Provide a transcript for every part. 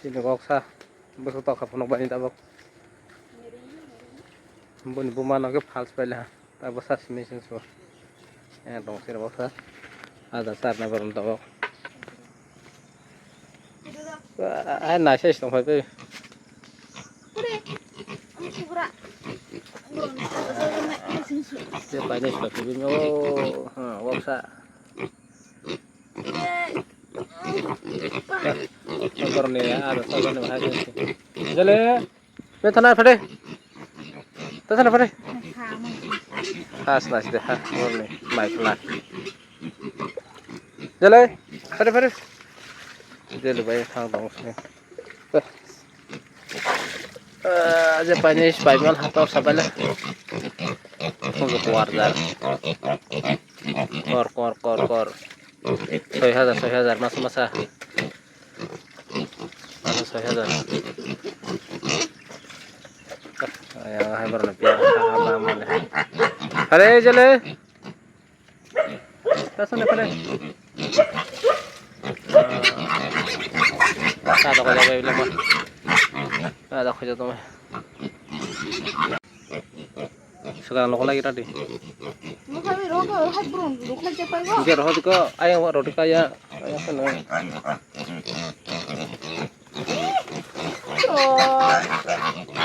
Sini kok sa, besok tak kapal nak bani tabok. Bun buman aku fals pala, tabok sa simation so. Dong sini bok sa, ada sar na baron tabok. Nasi istong apa? Siapa ini seperti ini? Bok sa. Sabar nih ya, ada sabar nih bahaya sih. Jale, betana pade. Betana pade. Khas nasi deh, sabar nih, naik naik. Jale, pade. Jale baik thang dong sini. Aja panis, paimon hator sabala. Untuk keluarga. Kor. 6,000 masa. Ada 6,000. Yang habar lebih aman. Hare jale. Tasan pare. Ada ko jabe bilang mah. Ada ko jatuh mah. Sekarang lo lagi tadi. Biar roti ko ayam roti kaya kan.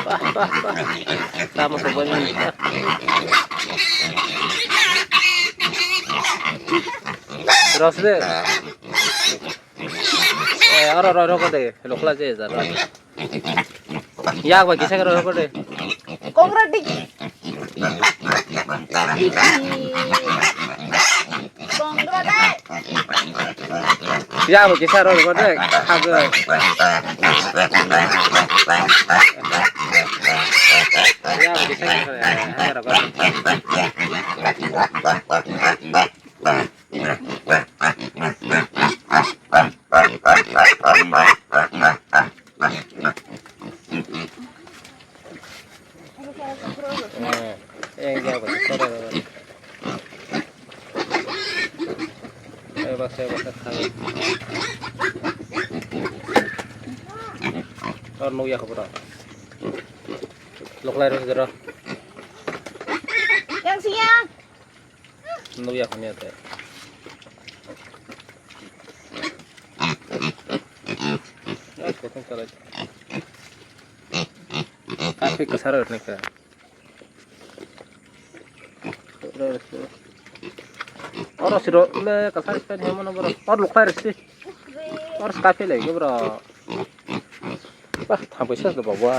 Bah. Tama sa banyan. Terus deh. Aro ko deh. Lokal aja zara. Ya bagi saya aro ko deh. Kongratik. Ya bagi saya aro ko deh. Haga. Ya bagi saya aro ko. Saya nu ya khapra loklai ro jara Yang siang. nu ya khania te kotum kala kafe kasar ne ka और सिरो ले कसर स्पेन है मनो बरो और लोखला रसी और काफे ले के बरो बा था पैसा तो बाबा